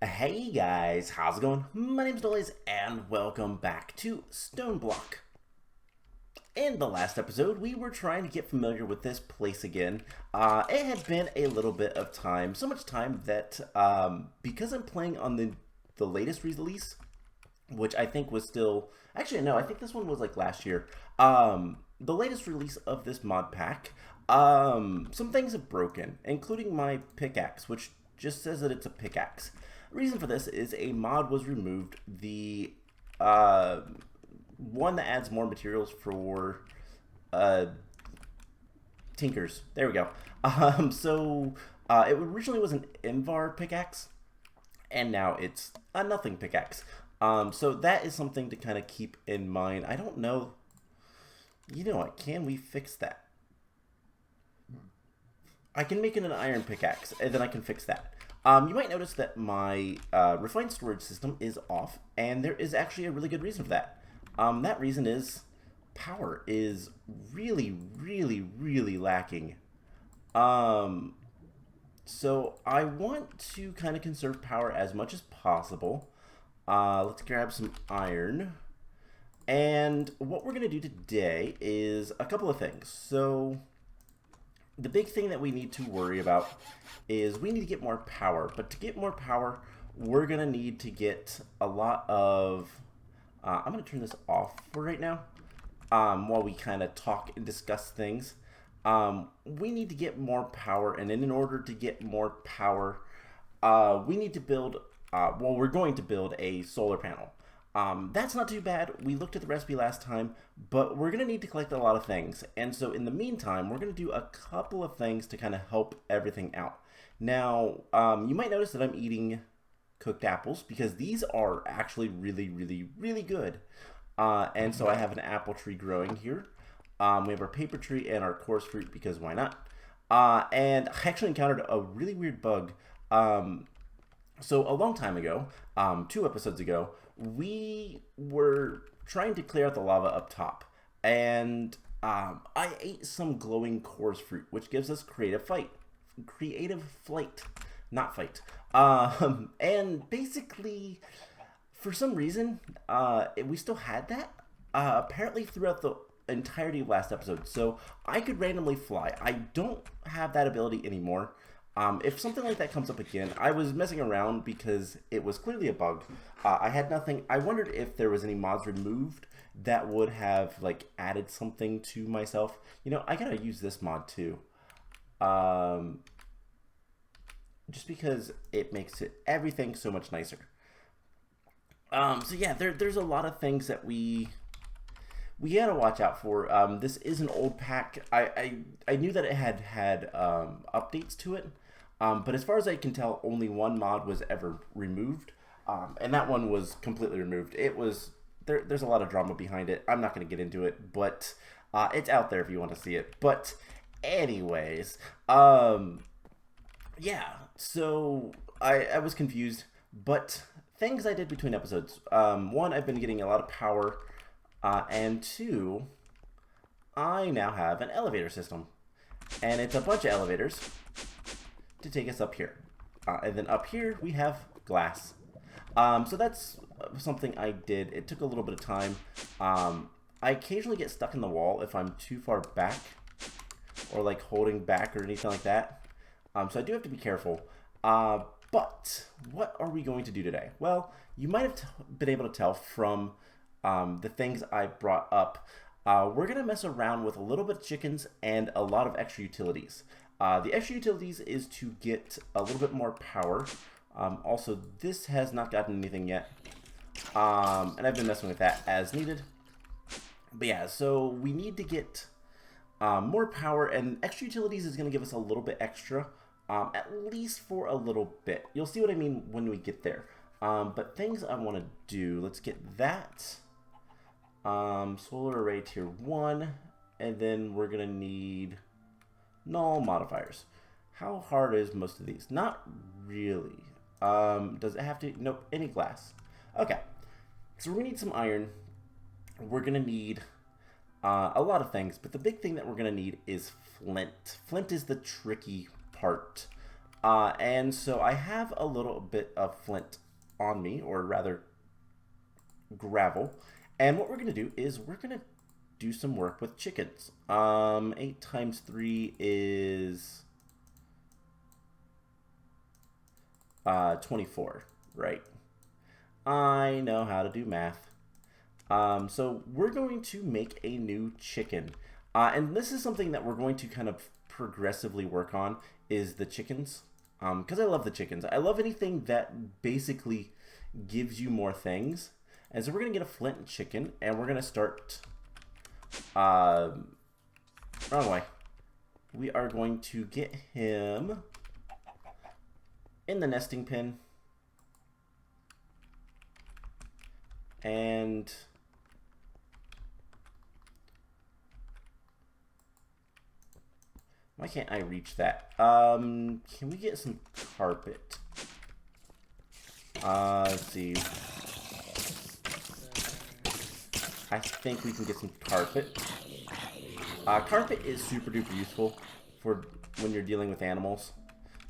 Hey guys, how's it going? My name's Dollies, and welcome back to Stoneblock. In the last episode, we were trying to get familiar with this place again. It had been a little bit of time, so much time that because I'm playing on the latest release, which I think was still actually no, I think this one was like last year. The latest release of this mod pack. Some things have broken, including my pickaxe, which just says that it's a pickaxe. Reason for this is a mod was removed. The one that adds more materials for uh, tinkers. There we go. It originally was an Invar pickaxe, and now it's a nothing pickaxe. So that is something to kind of keep in mind. I don't know. You know what? Can we fix that? I can make it an iron pickaxe, and then I can fix that. You might notice that my refined storage system is off, and there is actually a really good reason for that. That reason is power is really lacking. Um, so I want to kind of conserve power as much as possible. Let's grab some iron. And what we're going to do today is a couple of things. So the big thing that we need to worry about is we need to get more power. But to get more power, we're going to need to get a lot of... I'm going to turn this off for right now while we kind of talk and discuss things. We need to get more power, and in order to get more power, we need to build... we're going to build a solar panel. That's not too bad. We looked at the recipe last time, but we're going to need to collect a lot of things. And so in the meantime, we're going to do a couple of things to kind of help everything out. Now, you might notice that I'm eating cooked apples because these are actually really good. And so I have an apple tree growing here. We have our paper tree and our coarse fruit because why not? And I actually encountered a really weird bug. So a long time ago, 2 episodes ago, we were trying to clear out the lava up top, and I ate some glowing coarse fruit, which gives us creative flight, not fight. And basically, for some reason, we still had that. Apparently, throughout the entirety of last episode, so I could randomly fly. I don't have that ability anymore. If something like that comes up again, I was messing around because it was clearly a bug. I had nothing. I wondered if there was any mods removed that would have like added something to myself. You know, I gotta use this mod too, just because it makes everything so much nicer. So yeah, there's a lot of things that we gotta watch out for. This is an old pack. I knew that it had updates to it. But as far as I can tell, only one mod was ever removed, and that one was completely removed. It was there's a lot of drama behind it. I'm not going to get into it, but it's out there if you want to see it. But anyways, yeah. So I was confused, but things I did between episodes. One, I've been getting a lot of power, and 2, I now have an elevator system, and it's a bunch of elevators to take us up here. And then up here we have glass. So that's something I did. It took a little bit of time. I occasionally get stuck in the wall if I'm too far back or like holding back or anything like that. So I do have to be careful. But what are we going to do today? Well, you might have been able to tell from the things I brought up. We're going to mess around with a little bit of chickens and a lot of extra utilities. The extra utilities is to get a little bit more power. Also, this has not gotten anything yet. And I've been messing with that as needed. But yeah, so we need to get more power, and extra utilities is going to give us a little bit extra, at least for a little bit. You'll see what I mean when we get there. But things I want to do, let's get that. Solar array tier 1, and then we're going to need null modifiers. How hard is most of these? Not really. Does it have to? Nope, any glass. Okay, so we need some iron. We're gonna need a lot of things, but the big thing that we're gonna need is flint. Flint is the tricky part. And so I have a little bit of flint on me, or rather gravel. And what we're going to do is we're going to do some work with chickens. 8 times 3 is 24, right? I know how to do math. So we're going to make a new chicken. And this is something that we're going to kind of progressively work on, is the chickens. Because I love the chickens. I love anything that basically gives you more things. And so we're going to get a flint chicken, and we're going to start... wrong way. We are going to get him in the nesting pen. And... why can't I reach that? Can we get some carpet? Let's see. I think we can get some carpet. Carpet is super duper useful for when you're dealing with animals,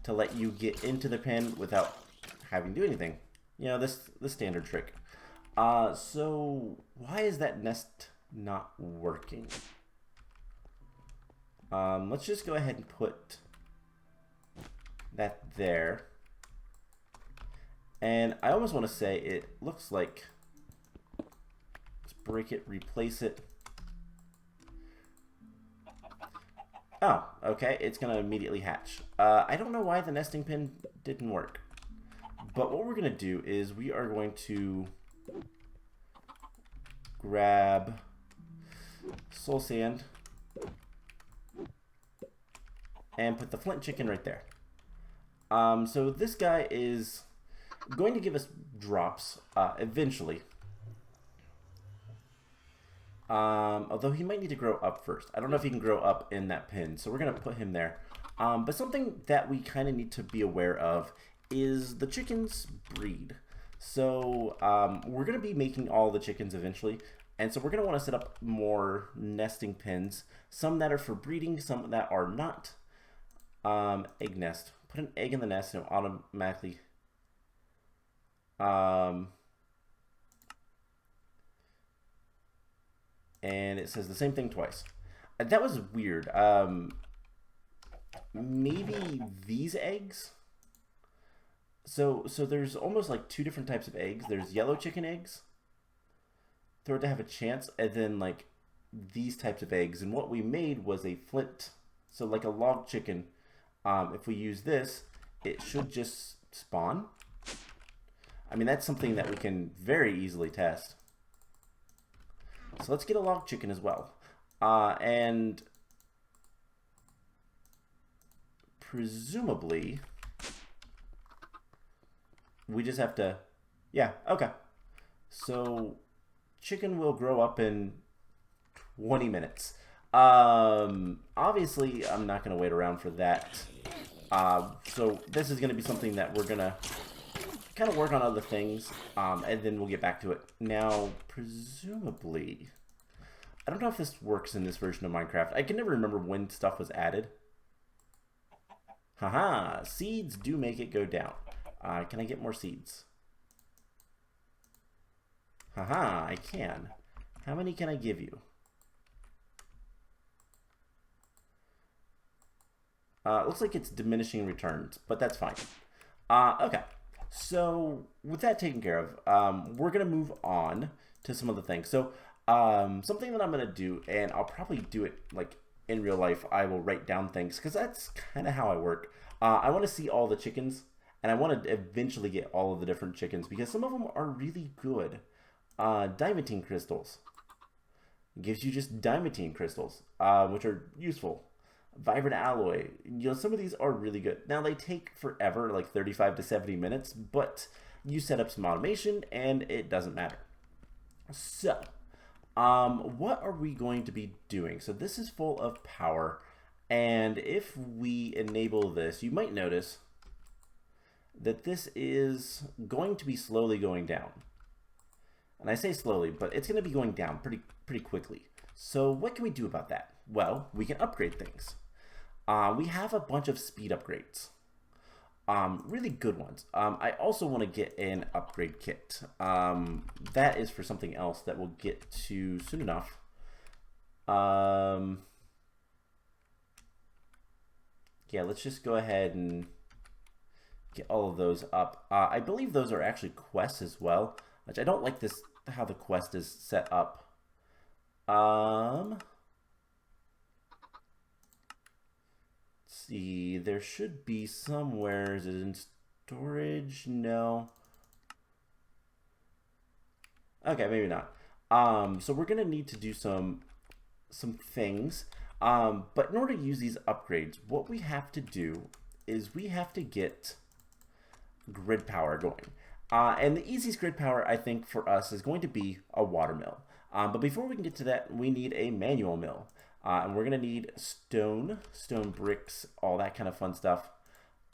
to let you get into the pen without having to do anything. You know, this standard trick. So why is that nest not working? Let's just go ahead and put that there. And I almost want to say it looks like, let's break it, replace it. Oh, okay, it's going to immediately hatch. I don't know why the nesting pen didn't work. But what we're going to do is we are going to grab soul sand and put the flint chicken right there. So this guy is going to give us drops eventually. Although he might need to grow up first. I don't know if he can grow up in that pen, so we're going to put him there. But something that we kind of need to be aware of is the chickens breed. So we're going to be making all the chickens eventually. And so we're going to want to set up more nesting pens. Some that are for breeding, some that are not. Egg nest. Put an egg in the nest and it'll automatically... and it says the same thing twice. That was weird. Maybe these eggs? So there's almost like 2 different types of eggs. There's yellow chicken eggs, throw it to have a chance, and then like these types of eggs. And what we made was a flint, so like a log chicken. If we use this, it should just spawn. I mean, that's something that we can very easily test. So let's get a log chicken as well. And presumably, we just have to, yeah, okay. So chicken will grow up in 20 minutes. Obviously, I'm not going to wait around for that. So this is going to be something that we're going to kind of work on other things, and then we'll get back to it. Now, presumably, I don't know if this works in this version of Minecraft. I can never remember when stuff was added. Haha, seeds do make it go down. Can I get more seeds? Haha, I can. How many can I give you? Looks like it's diminishing returns, but that's fine. Okay, so with that taken care of, we're going to move on to some other things. So something that I'm going to do, and I'll probably do it like in real life, I will write down things, because that's kind of how I work. I want to see all the chickens, and I want to eventually get all of the different chickens, because some of them are really good. Diamantine crystals. It gives you just diamantine crystals, which are useful. Vibrant alloy. You know, some of these are really good. Now, they take forever, like 35 to 70 minutes, but you set up some automation, and it doesn't matter. So, what are we going to be doing? So this is full of power, and if we enable this, you might notice that this is going to be slowly going down. And I say slowly, but it's going to be going down pretty quickly. So what can we do about that? Well, we can upgrade things. We have a bunch of speed upgrades. Really good ones. I also want to get an upgrade kit. That is for something else that we'll get to soon enough. Yeah, let's just go ahead and get all of those up. I believe those are actually quests as well, which I don't like this, how the quest is set up. Let's see, there should be somewhere. Is it in storage? No. Okay, maybe not. So we're gonna need to do some things. But in order to use these upgrades, what we have to do is we have to get grid power going. And the easiest grid power, I think, for us is going to be a water mill. But before we can get to that, we need a manual mill. And we're going to need stone bricks, all that kind of fun stuff.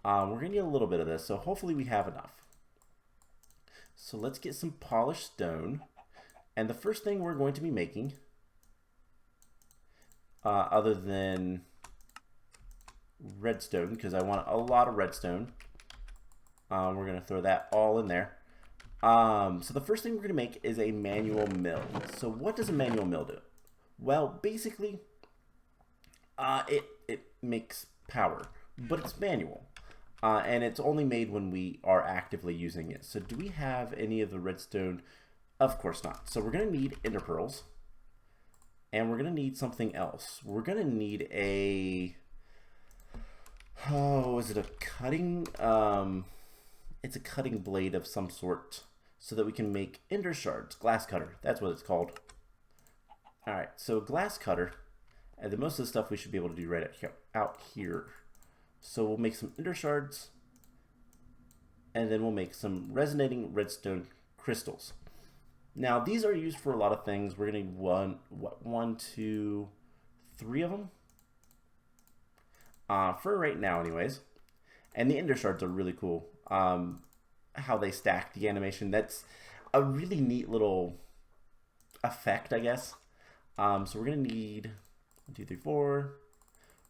We're going to need a little bit of this, so hopefully we have enough. So let's get some polished stone. And the first thing we're going to be making, other than redstone, because I want a lot of redstone, we're going to throw that all in there. So the first thing we're going to make is a manual mill. So what does a manual mill do? Well, basically, it makes power, but it's manual. And it's only made when we are actively using it. So do we have any of the redstone? Of course not. So we're going to need ender pearls. And we're going to need something else. We're going to need a... Oh, is it a cutting? It's a cutting blade of some sort, so that we can make ender shards. Glass cutter, that's what it's called. Alright, so glass cutter, and then most of the stuff we should be able to do right out here. So we'll make some ender shards, and then we'll make some resonating redstone crystals. Now these are used for a lot of things. We're going to need one, two, three of them. For right now anyways. And the ender shards are really cool. How they stack the animation. That's a really neat little effect, I guess. So we're going to need 1, 2, 3, 4.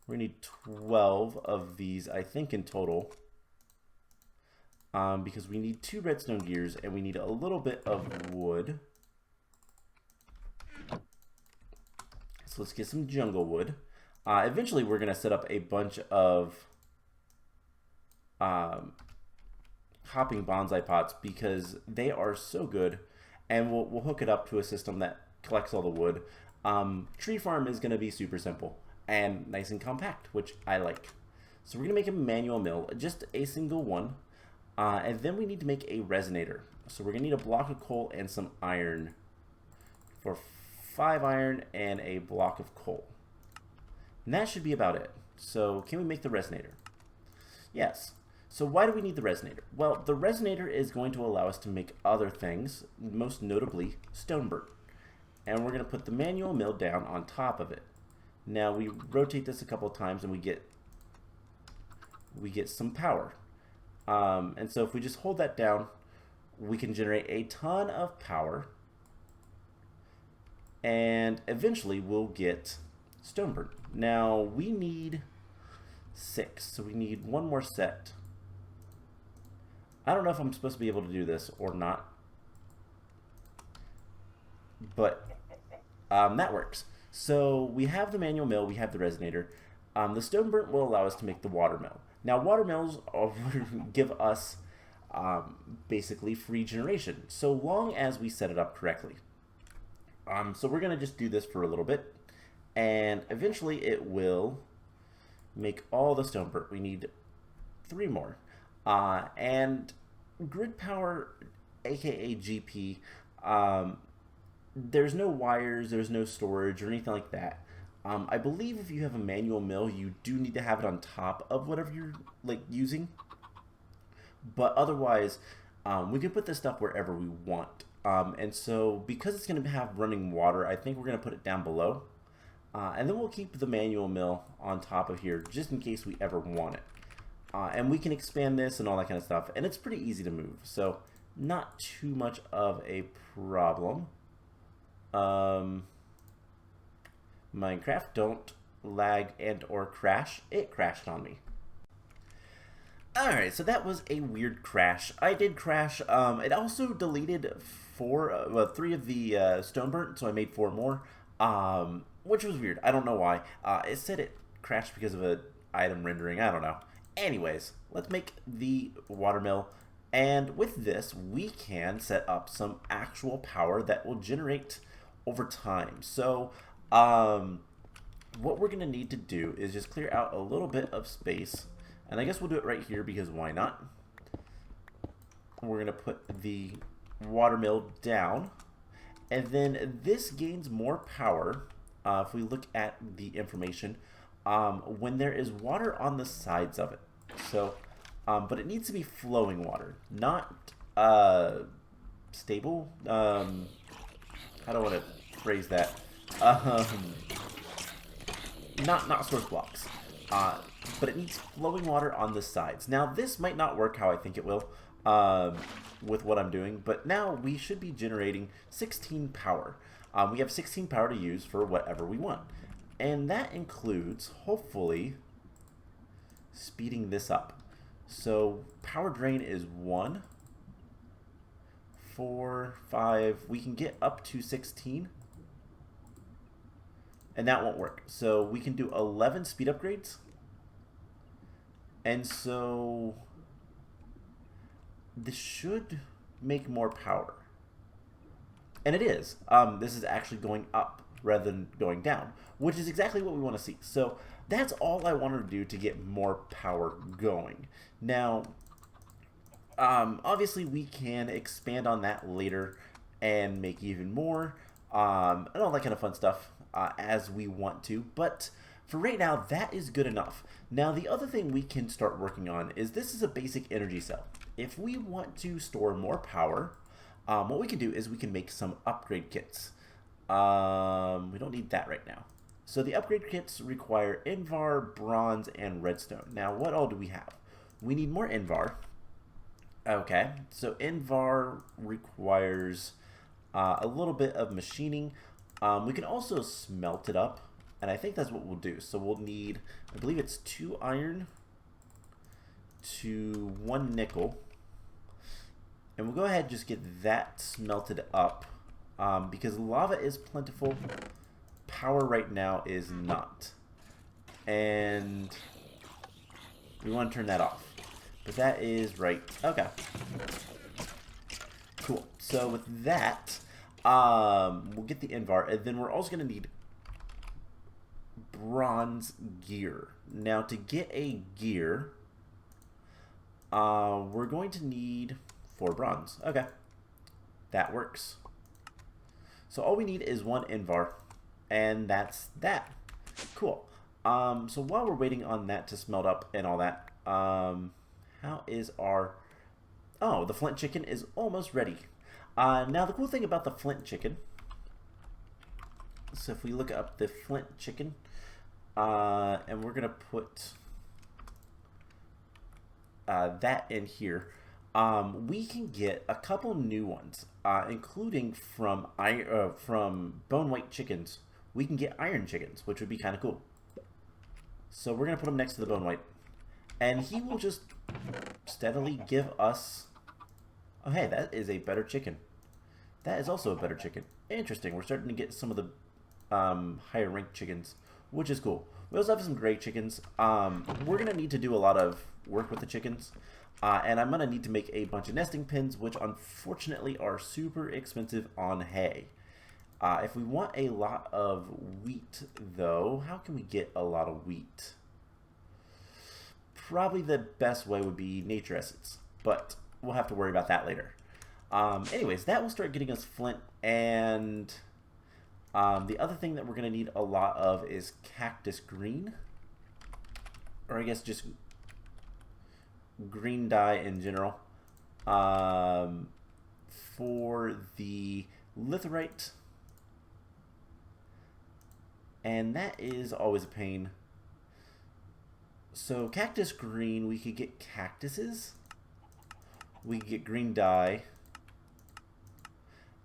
We're going to need 12 of these, I think, in total. Because we need 2 redstone gears and we need a little bit of wood. So let's get some jungle wood. Eventually we're going to set up a bunch of hopping bonsai pots because they are so good, and we'll hook it up to a system that collects all the wood. Tree farm is going to be super simple and nice and compact, which I like. So we're going to make a manual mill, just a single one, and then we need to make a resonator. So we're going to need a block of coal and some iron for 5 iron and a block of coal. And that should be about it. So can we make the resonator? Yes. So why do we need the resonator? Well, the resonator is going to allow us to make other things, most notably stone burnt. And we're going to put the manual mill down on top of it. Now we rotate this a couple of times and we get some power. And so if we just hold that down, we can generate a ton of power. And eventually we'll get stone burnt. Now we need 6, so we need 1 more set. I don't know if I'm supposed to be able to do this or not, but that works. So we have the manual mill, we have the resonator. The stone burnt will allow us to make the water mill. Now water mills give us basically free generation, so long as we set it up correctly. So we're going to just do this for a little bit, and eventually it will make all the stone burnt. We need 3 more. And grid power, aka GP, there's no wires, there's no storage or anything like that. I believe if you have a manual mill, you do need to have it on top of whatever you're using. But otherwise, we can put this stuff wherever we want. And so because it's going to have running water, I think we're going to put it down below. And then we'll keep the manual mill on top of here just in case we ever want it. And we can expand this and all that kind of stuff. And it's pretty easy to move, so not too much of a problem. Minecraft, don't lag and or crash. It crashed on me. Alright, so that was a weird crash. I did crash. It also deleted three of the Stoneburnt, so I made 4 more, which was weird. I don't know why. It said it crashed because of an item rendering. I don't know. Anyways, let's make the watermill. And with this, we can set up some actual power that will generate over time. So, what we're going to need to do is just clear out a little bit of space. And I guess we'll do it right here because why not? We're going to put the watermill down. And then this gains more power if we look at the information when there is water on the sides of it. So, but it needs to be flowing water, not stable. How do I want to phrase that? Not source blocks. But it needs flowing water on the sides. Now, this might not work how I think it will with what I'm doing, but now we should be generating 16 power. We have 16 power to use for whatever we want. And that includes, hopefully, speeding this up. So, power drain is 1, 4, 5. We can get up to 16. And that won't work. So, we can do 11 speed upgrades. And so this should make more power. And it is. This is actually going up rather than going down, which is exactly what we want to see. So that's all I wanted to do to get more power going. Now, obviously we can expand on that later and make even more and all that kind of fun stuff as we want to. But for right now, that is good enough. Now, the other thing we can start working on is this is a basic energy cell. If we want to store more power, what we can do is we can make some upgrade kits. We don't need that right now. So the upgrade kits require Invar, Bronze, and Redstone. Now, what all do we have? We need more Invar. Okay, so Invar requires a little bit of machining. We can also smelt it up. And I think that's what we'll do. So we'll need, I believe it's 2 iron to 1 nickel. And we'll go ahead and just get that smelted up. Because lava is plentiful. Power right now is not. And we want to turn that off. But that is right. Okay. Cool. So with that, we'll get the Invar. And then we're also going to need bronze gear. Now, to get a gear, we're going to need 4 bronze. Okay, that works. So all we need is 1 Invar, and that's that. Cool. So while we're waiting on that to smelt up and all that, how is our... Oh, the flint chicken is almost ready. Now, the cool thing about the flint chicken... So if we look up the flint chicken, and we're going to put that in here, we can get a couple new ones, including from bone white chickens. We can get iron chickens, which would be kind of cool. So we're going to put him next to the bone white. And he will just steadily give us... Oh, hey, that is a better chicken. That is also a better chicken. Interesting. We're starting to get some of the higher ranked chickens, which is cool. We also have some gray chickens. We're going to need to do a lot of work with the chickens. And I'm going to need to make a bunch of nesting pins, which unfortunately are super expensive on hay. If we want a lot of wheat, though, how can we get a lot of wheat? Probably the best way would be nature essence, but we'll have to worry about that later. Anyways, that will start getting us flint, and the other thing that we're going to need a lot of is cactus green, or I guess just green dye in general, for the litherite. And that is always a pain. So cactus green, we could get cactuses. We could get green dye.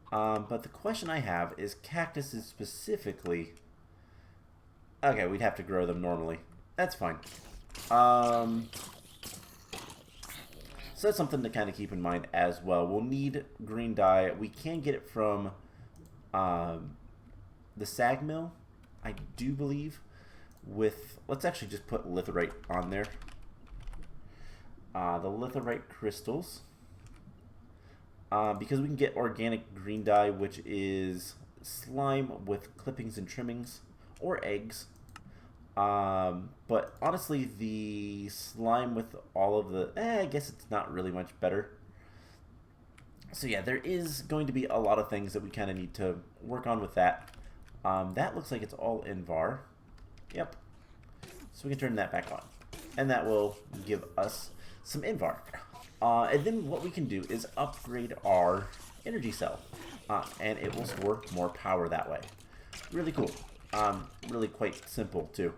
But the question I have is cactuses specifically. Okay, we'd have to grow them normally. That's fine. So that's something to kind of keep in mind as well. We'll need green dye. We can get it from the sag mill, I do believe. Let's actually just put litherite on there. The litherite crystals. Because we can get organic green dye, which is slime with clippings and trimmings, or eggs. But honestly, the slime with all of the... I guess it's not really much better. So yeah, there is going to be a lot of things that we kind of need to work on with that. That looks like it's all in var. Yep. So we can turn that back on. And that will give us some invar. And then what we can do is upgrade our energy cell. And it will store more power that way. Really cool. Really quite simple too.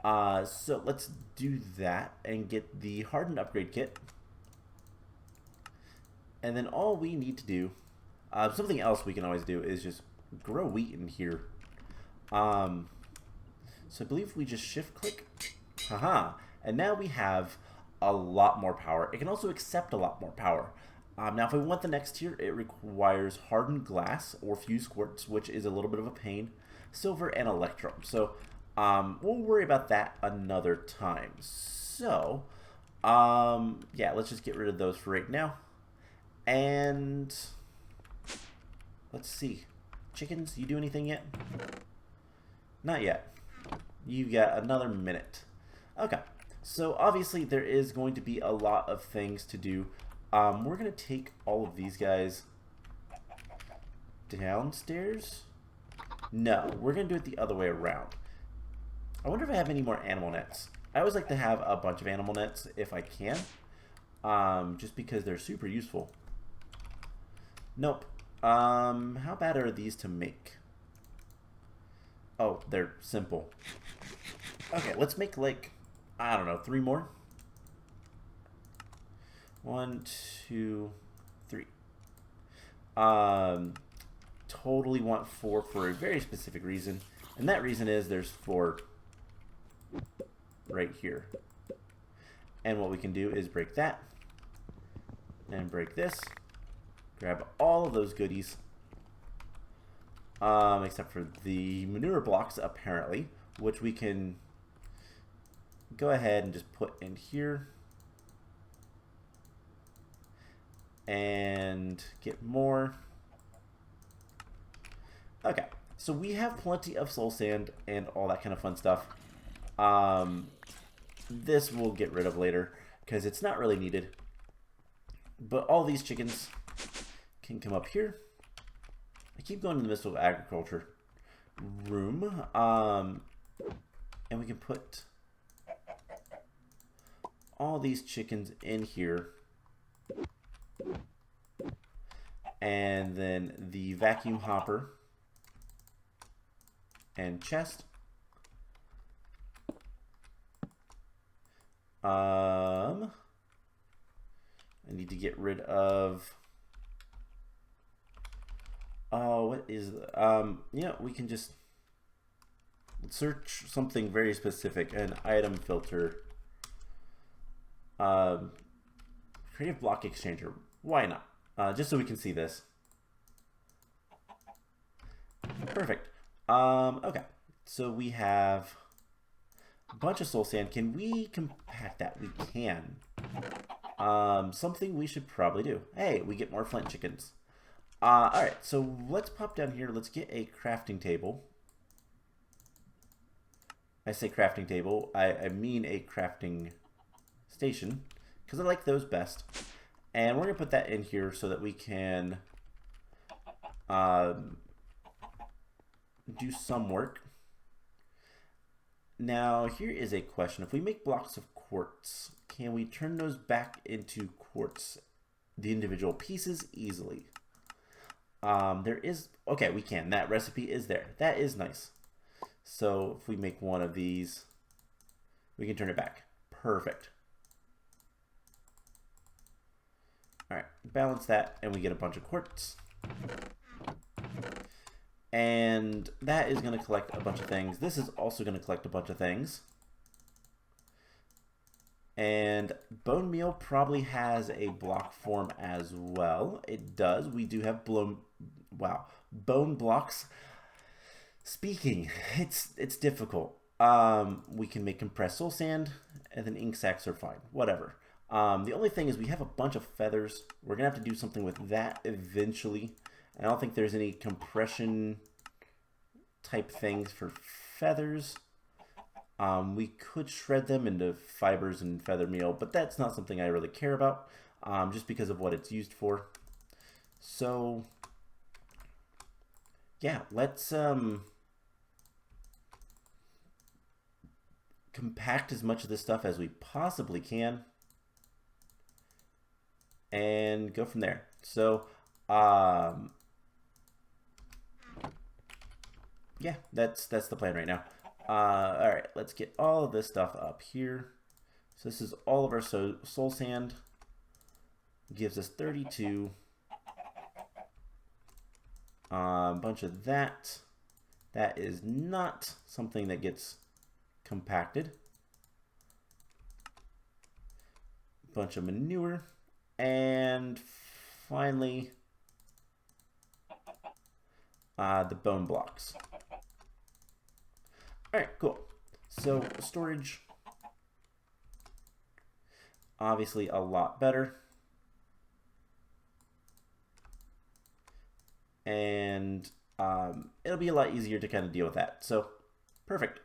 So let's do that and get the hardened upgrade kit. And then all we need to do, something else we can always do is just grow wheat in here. So I believe we just shift click. Haha. And now we have a lot more power. It can also accept a lot more power. Now if I want the next tier, it requires hardened glass or fused quartz, which is a little bit of a pain, silver, and electrum. So we'll worry about that another time. So yeah, let's just get rid of those for right now. And let's see. Chickens, you do anything yet? Not yet. You got another minute. Okay. So obviously there is going to be a lot of things to do. We're going to take all of these guys downstairs. No, we're going to do it the other way around. I wonder if I have any more animal nets. I always like to have a bunch of animal nets if I can. Just because they're super useful. Nope. How bad are these to make? Oh, they're simple. Okay, let's make like, I don't know, 3 more. 1, 2, 3. Totally want 4 for a very specific reason. And that reason is there's 4 right here. And what we can do is break that. And break this. Grab all of those goodies. Except for the manure blocks, apparently. Which we can go ahead and just put in here. And get more. Okay, so we have plenty of soul sand and all that kind of fun stuff. This we'll get rid of later because it's not really needed. But all these chickens can come up here. I keep going to the Missile of Agriculture room. And we can put all these chickens in here. And then the vacuum hopper and chest. I need to get rid of. Oh, what is? Yeah, we can just search something very specific. An item filter. Creative block exchanger. Why not? Just so we can see this. Perfect. Okay. So we have a bunch of soul sand. Can we compact that? We can. Something we should probably do. Hey, we get more flint chickens. Alright, so let's pop down here. Let's get a crafting table. I say crafting table. I mean a crafting station. Because I like those best. And we're going to put that in here so that we can do some work. Now, here is a question. If we make blocks of quartz, can we turn those back into quartz, the individual pieces, easily? There is... Okay, we can. That recipe is there. That is nice. So, if we make one of these, we can turn it back. Perfect. Alright, balance that, and we get a bunch of quartz. And that is going to collect a bunch of things. This is also going to collect a bunch of things. And bone meal probably has a block form as well. It does. We do have bone blocks. Speaking, it's difficult. We can make compressed soul sand, and then ink sacs are fine. Whatever. The only thing is we have a bunch of feathers. We're gonna have to do something with that eventually. I don't think there's any compression type things for feathers. We could shred them into fibers and feather meal, but that's not something I really care about, just because of what it's used for. So, yeah, let's compact as much of this stuff as we possibly can and go from there. So, yeah, that's the plan right now. All right, let's get all of this stuff up here. So this is all of our soul sand. Gives us 32. Bunch of that. That is not something that gets compacted. Bunch of manure. And finally, the bone blocks. All right, cool. So storage, obviously a lot better. And it'll be a lot easier to kind of deal with that. So, perfect.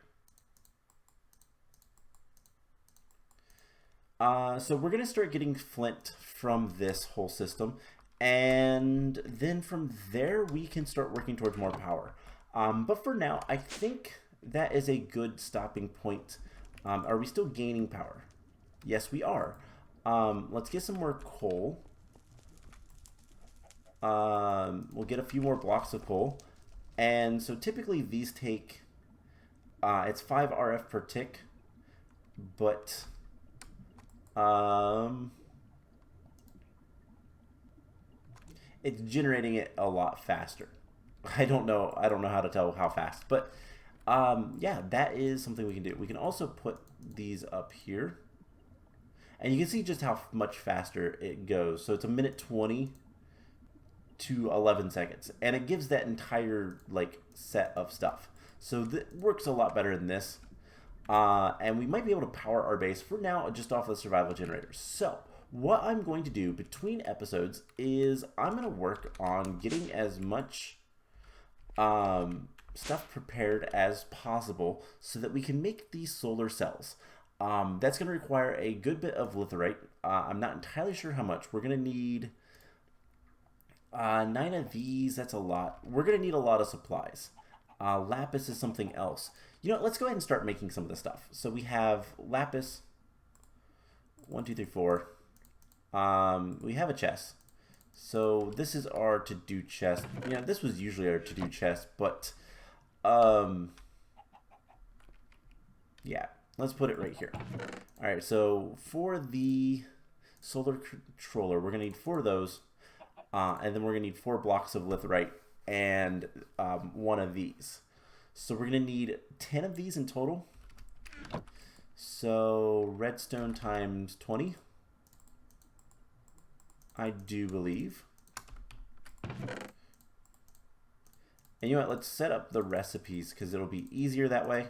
So we're going to start getting flint from this whole system. And then from there, we can start working towards more power. But for now, I think that is a good stopping point. Are we still gaining power? Yes, we are. Let's get some more coal. We'll get a few more blocks of coal. And so typically these take, it's 5 RF per tick, but it's generating it a lot faster. I don't know how to tell how fast, but yeah, that is something we can do. We can also put these up here, and you can see just how much faster it goes. So it's 1:20 to 11 seconds, and it gives that entire like set of stuff. So that works a lot better than this. And we might be able to power our base for now just off the survival generators. So what I'm going to do between episodes is I'm going to work on getting as much stuff prepared as possible so that we can make these solar cells. That's going to require a good bit of litherite. I'm not entirely sure how much. We're going to need 9 of these. That's a lot. We're going to need a lot of supplies. Lapis is something else. You know, let's go ahead and start making some of this stuff. So we have lapis. 1, 2, 3, 4. We have a chest. So this is our to-do chest. You know, this was usually our to-do chest, but yeah, let's put it right here. All right, so for the solar controller, we're gonna need 4 of those, and then we're gonna need 4 blocks of litherite and 1 of these. So we're gonna need 10 of these in total. So redstone times 20. I do believe. And you know what, let's set up the recipes because it'll be easier that way.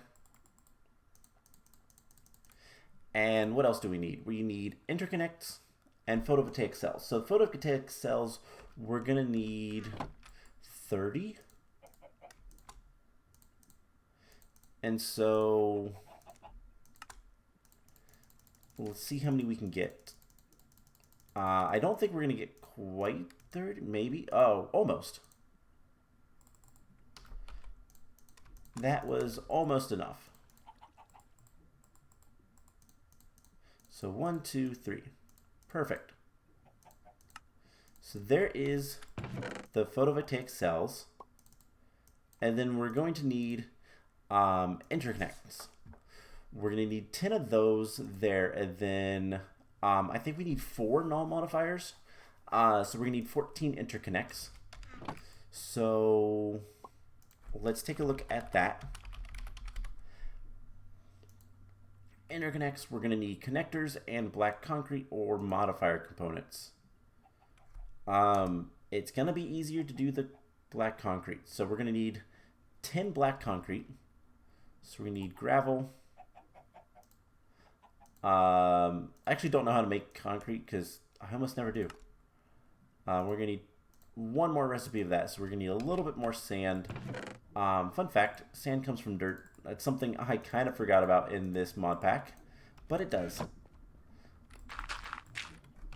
And what else do we need? We need interconnects and photovoltaic cells. So photovoltaic cells, we're gonna need 30. And so let's see how many we can get. I don't think we're going to get quite 30, maybe. Oh, almost. That was almost enough. So 1, 2, 3. Perfect. So there is the photovoltaic cells. And then we're going to need interconnects. We're going to need 10 of those there, and then I think we need 4 null modifiers. So we're going to need 14 interconnects. So let's take a look at that. interconnects, we're going to need connectors and black concrete or modifier components. It's going to be easier to do the black concrete. So we're going to need 10 black concrete. So we need gravel. I actually don't know how to make concrete because I almost never do. We're going to need one more recipe of that. So we're going to need a little bit more sand. Fun fact, sand comes from dirt. That's something I kind of forgot about in this mod pack, but it does.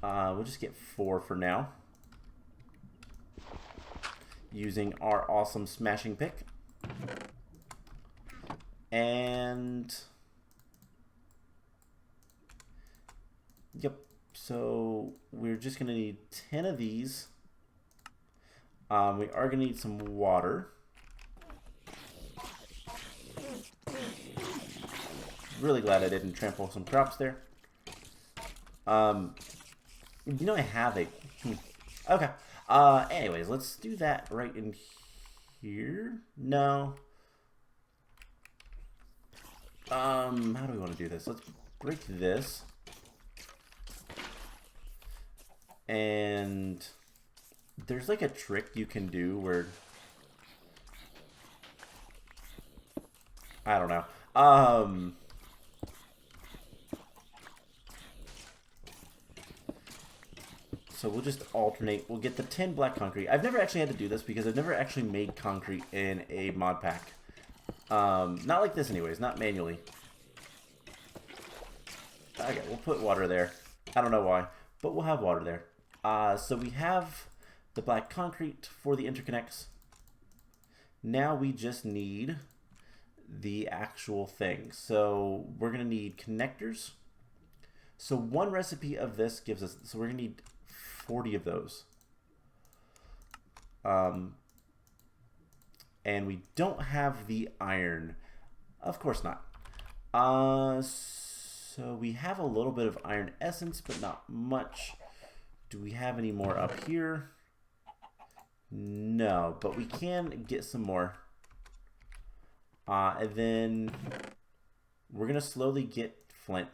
We'll just get 4 for now, using our awesome smashing pick. And yep, so we're just going to need 10 of these. We are going to need some water. Really glad I didn't trample some crops there. You know I have a... Okay. Anyways, let's do that right in here. No. How do we want to do this? Let's break this. And there's like a trick you can do where... I don't know. So we'll just alternate. We'll get the 10 black concrete. I've never actually had to do this because I've never actually made concrete in a mod pack. Not like this anyways, not manually. Okay, we'll put water there. I don't know why, but we'll have water there. So we have the black concrete for the interconnects. Now we just need the actual thing. So we're going to need connectors. So one recipe of this gives us, so we're going to need 40 of those. And we don't have the iron. Of course not. So we have a little bit of iron essence, but not much. Do we have any more up here? No, but we can get some more. And then we're going to slowly get flint,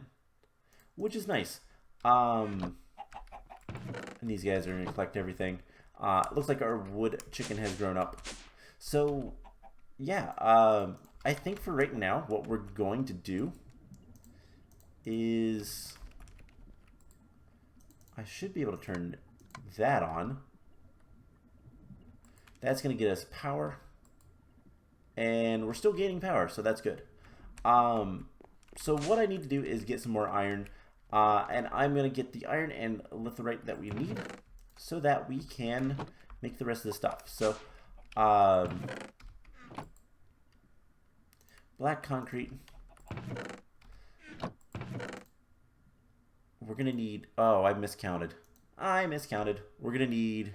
which is nice. And these guys are going to collect everything. Looks like our wood chicken has grown up. So, yeah, I think for right now, what we're going to do is... I should be able to turn that on. That's going to get us power. And we're still gaining power, so that's good. So what I need to do is get some more iron. And I'm going to get the iron and litherite that we need so that we can make the rest of the stuff. So, black concrete. We're going to need... Oh, I miscounted. We're going to need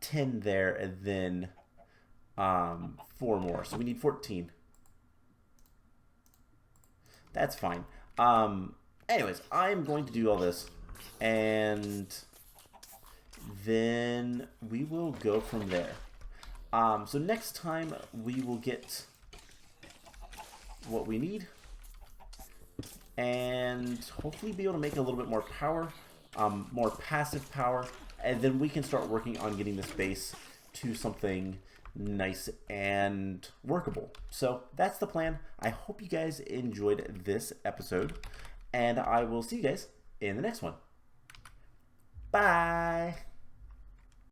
10 there and then 4 more. So we need 14. That's fine. Anyways, I'm going to do all this, and then we will go from there. So next time we will get what we need, and hopefully be able to make a little bit more power, more passive power, and then we can start working on getting this base to something nice and workable. So that's the plan. I hope you guys enjoyed this episode. And I will see you guys in the next one. Bye!